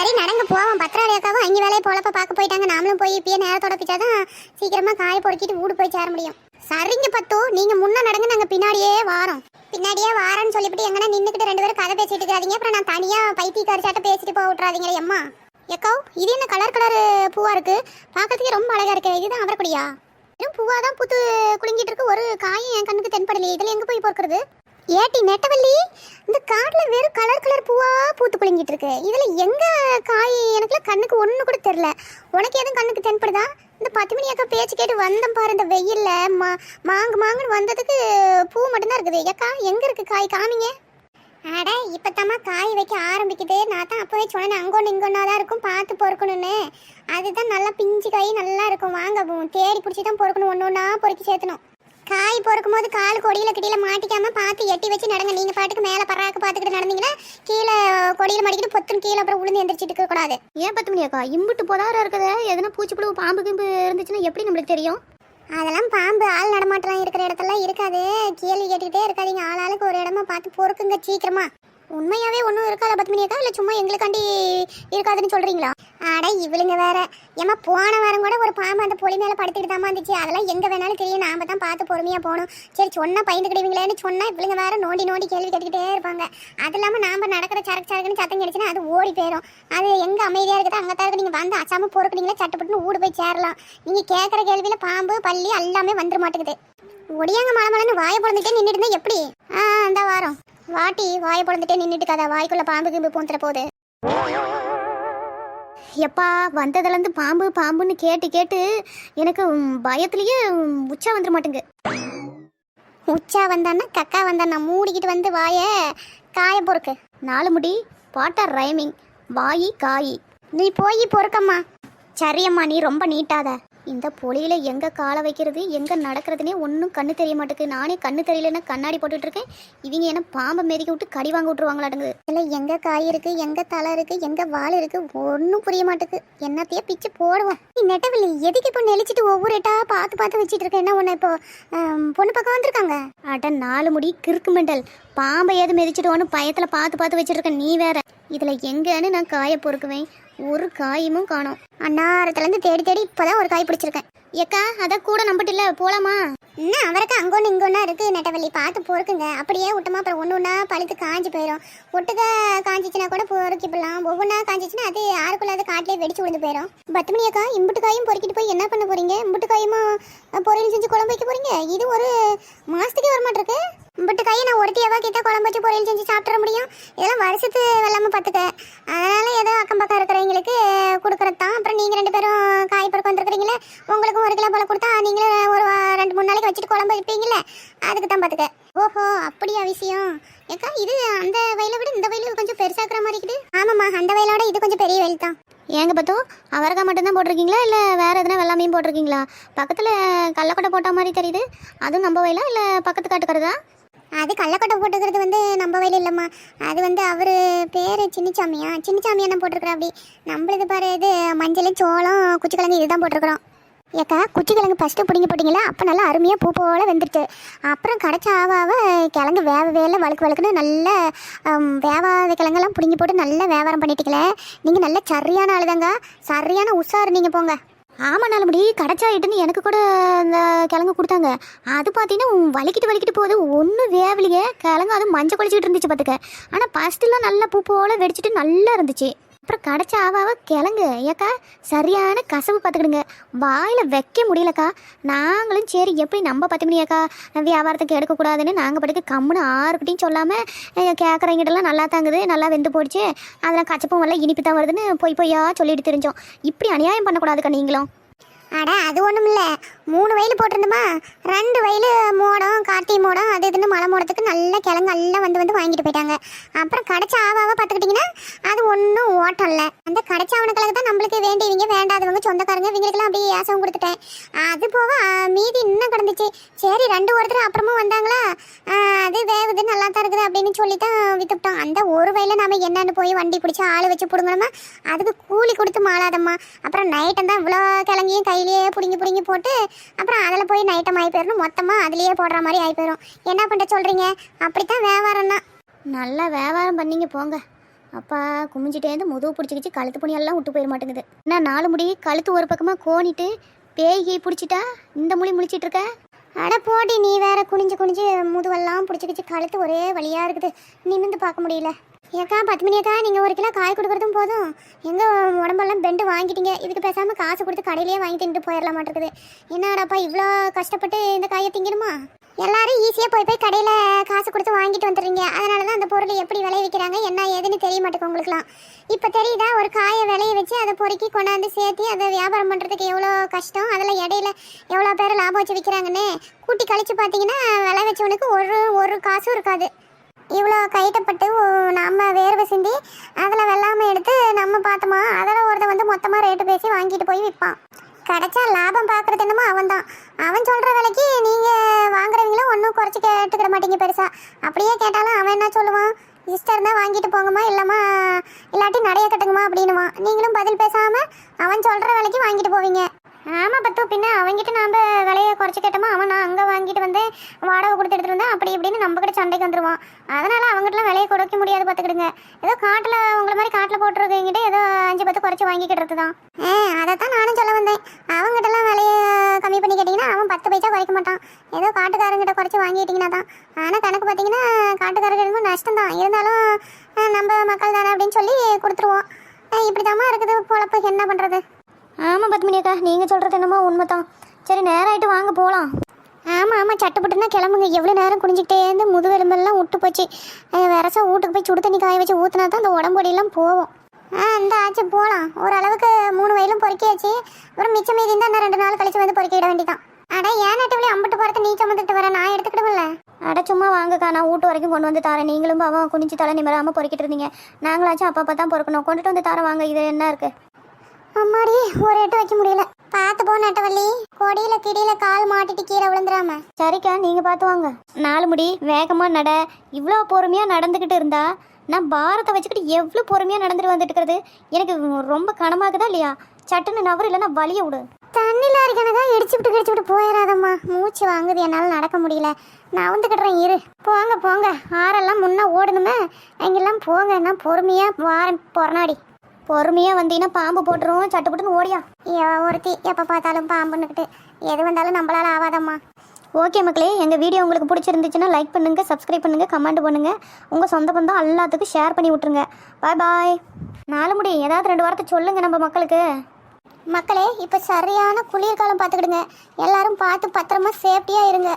சரி நடங்க போவோம். பத்திராளியாக்காவும் அங்கே வேலையை போலப்ப பார்க்க போயிட்டாங்க. நாமளும் போய் இப்பயே நேரத்தோட பிச்சாதான் சீக்கிரமா காய பொறுக்கிட்டு வீடு போய் சேர முடியும். சரிங்க பத்து, நீங்க முன்ன நடங்க, நாங்க பின்னாடியே வாரேன்னு சொல்லிவிட்டு எங்கன்னா நின்றுக்கிட்டு 2 பேரும் கதை பேசிட்டு இருக்காதீங்க. அப்புறம் நான் தனியா பைத்தியக்கார சாட்ட பேசிட்டு போக விட்றாதீங்களே அம்மா. எக்கோ இது என்ன கலர் பூவா இருக்கு, பார்க்கறதுக்கு ரொம்ப அழகா இருக்கு. இதுதான் அவரக்கூடியா? வெறும் பூவா தான் பூத்து குலுங்கிட்டு இருக்கு. ஒரு காயும் என் கண்ணுக்கு தென்படலையே. இதுல எங்க போய் பொறுக்கிறது? ஏட்டி நெட்டவள்ளி, இந்த காட்டுல வெறும் கலர் பூவா பூத்து குலுங்கிட்டு இருக்கு. இதுல எங்க காய் எனக்குலாம் கண்ணுக்கு ஒண்ணு கூட தெரியல. உனக்கு எதுவும் கண்ணுக்கு தென்படுதா? இந்த 10 மணி அக்கா பேச்சு கேட்டு வந்தம் பாரு. இந்த வெயில்ல மாங்குன்னு வந்ததுக்கு பூ மட்டும்தான் இருக்குது. ஏக்கா எங்க இருக்கு காய், காமிங்க. அட இப்பத்தாம்மா காய் வைக்க ஆரம்பிக்குது. நான் தான் அப்பவே சொன்னேன் அங்கொன்று இங்கொன்னாதான் இருக்கும், பார்த்து பொறுக்கணும்னு. அதுதான் நல்லா பிஞ்சு காய் நல்லா இருக்கும். வாங்க தேடி பிடிச்சி தான் பொறுக்கணும், ஒன்று ஒன்றா பொறுக்கி சேர்த்தணும். காய் பொறுக்கும் போது கால் கொடியில கிடியில மாட்டிக்காம பார்த்து எட்டி வச்சு நடங்க. நீங்க பாட்டுக்கு மேல பராக்கு பார்த்துக்கிட்டு நடந்தீங்கன்னா கீழே கொடியில மாட்டிக்கிட்டு பொத்துன்னு கீழே அப்புறம் உளுந்து எந்திரிச்சிட்டு இருக்க கூடாது. ஏன் 10 மணி அக்கா இம்புட்டு போதாரம் இருக்குது? எதனா பூச்சிப்புழு பாம்பு கிம்பு இருந்துச்சுன்னா எப்படி நம்மளுக்கு தெரியும்? அதெல்லாம் பாம்பு ஆள் நடமாட்டலாம் இருக்கிற இடத்துல இருக்காது. கேள்வி கேட்டுக்கிட்டே இருக்காதீங்க. ஆளாளுக்கு ஒரு இடமா பார்த்து பொறுக்குங்க சீக்கிரமா. உண்மையாவே ஒன்றும் இருக்காத 10 மணி அக்கா, இல்லை சும்மா எங்களுக்காண்டி இருக்காதுன்னு சொல்றீங்களா? அட இவளுங்க வேற. ஏமா போன வாரம் கூட ஒரு பாம்பு அந்த பொலி மேலே படுத்துக்கிட்டு தாமா இருந்துச்சு. அதெல்லாம் எங்க வேணாலும் தெரியும், நாம தான் பார்த்து பொறுமையா போகணும். சரி சொன்னா பயந்துக்கிடுவீங்களேன்னு சொன்னா இவளுங்க வேற நோண்டி கேள்வி கேட்டுக்கிட்டே இருப்பாங்க. அது இல்லாமல் நாம நடக்கிற சரக்குன்னு சத்தம் கிடைச்சுன்னா அது ஓடி போயிடும். அது எங்க அமைதியா இருக்குது அங்கே தான் இருக்கு. நீங்க வந்து அச்சாம பொறுக்குனீங்களா சட்டப்பட்டுன்னு ஊடு போய் சேரலாம். நீங்க கேட்குற கேள்வியில பாம்பு பள்ளி எல்லாமே வந்துட மாட்டேங்குது. ஒடியாங்க மழை வாயை பொழுந்துட்டே நின்றுட்டு இருந்தா எப்படி? அந்த வாரம் வாட்டி வாயை பொழுந்துட்டே நின்றுட்டு கதை வாய்க்குள்ள பாம்பு கிம்பு பூந்துற போகுது. எப்பா வந்ததுலேருந்து பாம்புன்னு கேட்டு எனக்கு பயத்துலயே உச்சா வந்துட மாட்டேங்க. உச்சா வந்தான்னா கக்கா வந்தான்னா மூடிக்கிட்டு வந்து வாய காய பொறுக்கு. 4 முடி பாட்டா ரைமிங் வாயி காயி. நீ போய் பொறுக்கம்மா. சரியம்மா நீ ரொம்ப நீட்டாத. இந்த பொலியில எங்க காலை வைக்கிறது எங்க நடக்கிறதுனே ஒன்றும் கண்ணு தெரிய மாட்டேங்குது. நானே கண்ணு தெரியலன்னா கண்ணாடி போட்டுட்டு இருக்கேன். இவங்க என்ன பாம்பை மெதிக்க விட்டு கடி வாங்க விட்டுருவாங்களாடுங்குது. இல்லை எங்க காய் இருக்கு எங்க தலை இருக்கு எங்க வால் இருக்கு ஒன்றும் புரிய மாட்டேங்குது. என்னத்தையே பிச்சு போடுவோம். நீ நெட்டவில்லை எதுக்கு இப்போ நெளிச்சிட்டு ஒவ்வொரு எட்டா பார்த்து வச்சுட்டு இருக்க? என்ன ஒன்று இப்போ பொண்ணு பக்கம் வந்திருக்காங்க. அட 4 முடி கிறுக்கு மெண்டல். பாம்பை எது மெதிச்சிட்டு பயத்தில் பார்த்து வச்சுட்டு இருக்க நீ வேற. இதுல எங்கன்னு நான் காயை பொறுக்குவேன். ஒரு காயுமும் காணோம். அன்னாரத்துலேருந்து தேடி இப்போதான் ஒரு காய் பிடிச்சிருக்கேன். ஏக்கா அதான் கூட நம்பிட்டு இல்லை போலாமா? என்ன அவருக்கு அங்கொன்று இங்கொன்னா இருக்கு. நெட்டவள்ளி பார்த்து பொறுக்குங்க. அப்படியே விட்டோமா அப்புறம் ஒன்று பழுத்து காஞ்சி போயிடும். ஒட்டுக்க காஞ்சிச்சுன்னா கூட பொறுக்கி போடலாம். ஒவ்வொன்றா காஞ்சிச்சுன்னா அது யாருக்குள்ளாத காட்டிலே வெடிச்சு விழுந்து போயிடும். 10 மணி அக்கா இம்புட்டு காயும் பொறுக்கிட்டு போய் என்ன பண்ண போறீங்க? இம்புட்டு காயுமா பொரியல் செஞ்சு குழம்பு வைக்க போறீங்க? இது ஒரு மாசத்துக்கே வரமாட்டிருக்கு. இம்புட்டு காயை நான் ஒருத்தியாவா கிட்ட குழம்பு வச்சு பொரியல் செஞ்சு சாப்பிட முடியும்? இதெல்லாம் வருஷத்து வெள்ளாம பார்த்துக்க. அதனால ஏதோ அக்கம் பக்கம் இருக்கிறவங்களுக்கு கொடுக்குறது தான். அப்புறம் நீங்க 2 பேரும் காய் பறக்க வந்துருக்கிறீங்களே, உங்களுக்கும் 1 கிலோ போல கொடுத்தா நீங்களே ஒரு 2-3 நாளைக்கு வச்சுட்டு குழம்பு வைப்பீங்களே, அதுக்கு தான் பார்த்துக்க. ஓஹோ அப்படியா விஷயம்? ஏக்கா இது அந்த வயலை விட இந்த வயலு கொஞ்சம் பெருசாக்குற மாதிரி இருக்குது. ஆமாம்மா அந்த வயலோட இது கொஞ்சம் பெரிய வயல் தான். ஏங்க பார்த்தோம் அவரைக்காய் மட்டும்தான் போட்டிருக்கீங்களா இல்லை வேற எதுனா வெள்ளாமையும் போட்டிருக்கீங்களா? பக்கத்தில் கடலக்கொட்டை போட்ட மாதிரி தெரியுது. அதுவும் நம்ம வயலா இல்லை பக்கத்து காட்டுக்கிறதா? அது கடலக்கொட்டை போட்டுக்கிறது நம்ம வயல் இல்லைம்மா. அது அவர் பேர் சின்னசாமியா என்ன போட்டிருக்கிறா. அப்படி நம்மளது பாரு இது மஞ்சள் சோளம் குச்சிக்கிழங்கு இதுதான் போட்டிருக்கிறோம். ஏக்கா குச்சிக்கிழங்கு ஃபஸ்ட்டு பிடிங்கி போட்டிங்களா? அப்போ நல்லா அருமையாக பூ போல வெந்துடுச்சு. அப்புறம் கடைச்ச ஆவாவ கிழங்கு வேலை வழுக்குன்னு நல்ல வேவாத கிழங்கெல்லாம் பிடிங்கி போட்டு நல்லா வியாபாரம் பண்ணிட்டீங்களே. நீங்கள் நல்ல சரியான ஆளுதாங்க, சரியான உஷாரு நீங்கள் போங்க. ஆமாம் நாலு முடி கடைச்சாயிட்டுன்னு எனக்கு கூட அந்த கிழங்கு கொடுத்தாங்க. அது பார்த்தீங்கன்னா வலிக்கிட்டு போகுது. ஒன்றும் வேவலியே கிழங்கு. அது மஞ்சள் கொளிச்சிக்கிட்டு இருந்துச்சு பார்த்துக்க. ஆனால் ஃபஸ்ட்டுலாம் நல்லா பூ போல வெடிச்சிட்டு நல்லா இருந்துச்சு. அப்புறம் கடைச்ச ஆவாவ கிழங்கு ஏக்கா சரியான கசவு பார்த்துக்கிடுங்க. வாயில் வைக்க முடியலக்கா. நாங்களும் சரி எப்படி நம்ம 10 மணி ஏக்கா வியாபாரத்துக்கு எடுக்கக்கூடாதுன்னு நாங்கள் படிக்க கம்முன்னு ஆறுக்கிட்டையும் சொல்லாமல் கேட்குறவங்கிட்டலாம் நல்லா தாங்குது, நல்லா வெந்து போயிடுச்சு, அதெல்லாம் கச்சப்பும் வரல இனிப்பு தான் வருதுன்னு பொய்யா சொல்லிட்டு தெரிஞ்சோம். இப்படி அநியாயம் பண்ணக்கூடாதுக்கா நீங்களும். அட அது ஒன்றும் இல்லை. 3 வயல் போட்டிருந்தோமா, 2 வயல் மோடம் கார்த்திகை மோடம் அது இதுன்னு மழை மோடத்துக்கு நல்ல கிழங்கு எல்லாம் வந்து வாங்கிட்டு போயிட்டாங்க. அப்புறம் கடைச்ச ஆவாவை பார்த்துக்கிட்டிங்கன்னா அது ஒன்றும் ஓட்டம் இல்லை. அந்த கடைச்சவன கிழங்கு தான் நம்மளுக்கு வேண்டியவங்க வேண்டாதவங்க சொந்தக்காரங்க இவங்களுக்கெல்லாம் அப்படியே யாசம் கொடுத்துட்டேன். அது போக மீதி இன்னும் கிடந்துச்சு. சரி 2 ஒருத்தர் அப்புறமும் வந்தாங்களா, அது வேவுது நல்லா தான் இருக்குது அப்படின்னு சொல்லி தான் வித்துவிட்டோம். அந்த ஒரு வயலில் நாம் என்னென்னு போய் வண்டி பிடிச்சி ஆள் வச்சு பிடுங்கணுமா, அதுக்கு கூலி கொடுத்து மாளாதம்மா. அப்புறம் நைட்டம் தான் இவ்வளோ கிழங்கையும் கையிலேயே பிடுங்கி போட்டு அப்புறம் அதில் போய் நைட்டம் ஆகி போயிடணும். மொத்தமாக அதுலேயே போடுற மாதிரி ஆகி போயிடும். என்ன பண்ண சொல்கிறீங்க? அப்படித்தான் வியாபாரம்னா. நல்லா வியாபாரம் பண்ணிங்க போங்க. அப்பா குமிஞ்சிட்டேருந்து முதுகு பிடிச்சிக்கிச்சு கழுத்து புனியெல்லாம் விட்டு போயிட மாட்டேங்குது. நான் 4 முடி கழுத்து ஒரு பக்கமாக கோணிட்டு பேய்கி பிடிச்சிட்டா இந்த மொழி முழிச்சிட்டு இருக்க. அட போடி, நீ வேற குனிஞ்சு குனிஞ்சு முதுவெல்லாம் பிடிச்சிக்கிச்சு கழுத்து ஒரே வலியாக இருக்குது, நிமிந்து பார்க்க முடியல. ஏக்கா 10 மணி அக்கா, நீங்கள் 1 கிலோ காய் கொடுக்குறதும் போதும், எங்கள் உடம்பெல்லாம் பெண்டு வாங்கிட்டீங்க. இதுக்கு பேசாமல் காசு கொடுத்து கடையிலேயே வாங்கி தின்ட்டு போயிடலாம் மாட்டேங்குது. என்னடாப்பா இவ்வளோ கஷ்டப்பட்டு இந்த காயை திங்கணுமா? எல்லாரும் ஈஸியாக போய் கடையில் காசு கொடுத்து வாங்கிட்டு வந்துடுறீங்க. அதனால தான் அந்த பொருள் எப்படி விளைய வைக்கிறாங்க என்ன ஏதுன்னு தெரிய மாட்டேங்க உங்களுக்குலாம். இப்போ தெரியுதா, ஒரு காயை விளைய வச்சு அதை பொறுக்கி கொண்டாந்து சேர்த்து அதை வியாபாரம் பண்ணுறதுக்கு எவ்வளோ கஷ்டம், அதில் இடையில எவ்வளோ பேர் லாபம் வச்சு விற்கிறாங்கன்னு கூட்டி கழிச்சு பார்த்தீங்கன்னா விளை வச்சவனுக்கு ஒரு காசும் இருக்காது. இவ்வளோ கைட்டப்பட்டு நம்ம வேர்வை சிந்தி அதில் வெள்ளாமல் எடுத்து நம்ம பார்த்தோமா, அதில் ஒருத்த வந்து மொத்தமாக ரேட்டு பேசி வாங்கிட்டு போய் விற்பான். கிடைச்சா லாபம் பார்க்குறது என்னமோ அவன் தான். அவன் சொல்கிற விலைக்கு நீங்கள் வாங்குறவங்களும் ஒன்றும் குறைச்சி கேட்டுக்கிட மாட்டீங்க பெருசாக. அப்படியே கேட்டாலும் அவன் என்ன சொல்லுவான், இஷ்டம் இருந்தால் வாங்கிட்டு போங்கம்மா, இல்லாட்டி நடைய கட்டுங்கம்மா அப்படின்னுவான். நீங்களும் பதில் பேசாமல் அவன் சொல்கிற விலைக்கு வாங்கிட்டு போவீங்க. ஆமாம் பத்து, பின்ன அவங்ககிட்ட நாம் விலையை குறைச்சி கேட்டோமா, அவன் நான் அங்கே வாங்கிட்டு வந்து வாடகை கொடுத்து எடுத்துகிட்டு வந்தேன் அப்படி இப்படின்னு நம்ம கிட்ட சண்டைக்கு வந்துடுவான். அதனால் அவங்ககிட்டலாம் விலையை குறைக்க முடியாது பார்த்துக்கிடுங்க. ஏதோ காட்டில் உங்களை மாதிரி காட்டில் போட்டுருக்கீங்கிட்ட ஏதோ 5-10 குறைச்சி வாங்கிக்கிட்டு தான். அதைத்தான் நானும் சொல்ல வந்தேன். அவங்ககிட்டலாம் விலையை கம்மி பண்ணி கேட்டிங்கன்னா அவன் 10 பைசா குறைக்க மாட்டான். ஏதோ காட்டுக்காரங்கிட்ட குறைச்சி வாங்கிட்டீங்கன்னா தான். ஆனால் கணக்கு பார்த்தீங்கன்னா காட்டுக்காரங்களுக்கு நஷ்டம் தான். இருந்தாலும் நம்ம மக்கள் தானே அப்படின்னு சொல்லி கொடுத்துருவோம். இப்படி தாம்மா இருக்குது பொழப்பு, என்ன பண்ணுறது? ஆமாம் பத்மினி அக்கா, நீங்கள் சொல்கிறது என்னமோ உண்மை தான். சரி நேரம் ஆகிட்டு வாங்க போகலாம். ஆமாம் சட்டுப்பட்டுனா கிளம்புங்க. எவ்வளோ நேரம் குடிஞ்சிக்கிட்டே இருந்து முதுவெலும்பெல்லாம் விட்டு போச்சு. வரசா வீட்டுக்கு போய் சுடு தண்ணி காய வச்சு ஊற்றினா தான் அந்த உடம்பொடியெல்லாம் போகும். இந்த ஆச்சு போகலாம். ஓரளவுக்கு 3 வயலும் பொறுக்கியாச்சு. அப்புறம் மிச்சம் மீதி இருந்தால் 2 நாள் கழிச்சு வந்து பொறுக்கிட வேண்டிதான். அட ஏன் நட்டு அம்பிட்டு போகிறத நீ சுமந்துட்டு வர, நான் எடுத்துக்கிடுவில்ல. அட சும்மா வாங்கக்கா, நான் வீட்டு வரைக்கும் கொண்டு வந்து தரேன். நீங்களும் அவன் குனிஞ்சு தலை நிமிராமல் பொறுக்கிட்டு இருந்தீங்க. நாங்களாச்சும் அப்பா தான் பொறுக்கணும். கொண்டுட்டு வந்து தரேன் வாங்க. இது என்ன இருக்குது? அம்மாடி, ஒரு எட்டு வைக்க முடியல. பார்த்து போ நட்டவள்ளி, கொடியில கிடியில கால் மாட்டிட்டு கீரை விழுந்துடாம. சரிக்கா, நீங்க பார்த்து வாங்க. 4 முடி வேகமா நட. இவ்வளோ பொறுமையா நடந்துக்கிட்டு இருந்தா நான் பாரத்தை வச்சுக்கிட்டு எவ்வளோ பொறுமையா நடந்துட்டு வந்துட்டு இருக்கிறது. எனக்கு ரொம்ப கனமாகுதா இல்லையா? சட்டுன்னு நவரு இல்லைன்னா வலிய விடு. தண்ணியில் இருக்கனதா இடிச்சுட்டு போயிடாதம்மா. மூச்சு வாங்குது, என்னால் நடக்க முடியல. நான் வந்துக்கிட்டுறேன் இரு. போங்க போங்க, ஆறெல்லாம் முன்னே ஓடணுமே, அங்கெல்லாம் போங்க. நான் பொறுமையா வாரேன். பொறநாடி பொறுமையாக வந்தீங்கன்னா பாம்பு போட்டுருவோம். சட்டுப்பட்டுன்னு ஓடியா. ஒருத்தி எப்போ பார்த்தாலும் பாம்புன்னுக்கிட்டு எது வந்தாலும் நம்மளால ஆகாதம்மா. ஓகே மக்களே, எங்கள் வீடியோ உங்களுக்கு பிடிச்சிருந்துச்சுன்னா லைக் பண்ணுங்கள், சப்ஸ்கிரைப் பண்ணுங்கள், கமெண்ட் பண்ணுங்கள். உங்கள் சொந்த பந்தம் எல்லாத்துக்கும் ஷேர் பண்ணி விட்ருங்க. பாய் பாய். 4 முடி ஏதாவது 2 வாரத்தை சொல்லுங்கள் நம்ம மக்களுக்கு. மக்களே, இப்போ சரியான குளிர்காலம் பார்த்துக்கிடுங்க. எல்லாரும் பார்த்து பத்திரமா சேஃப்டியாக இருங்க.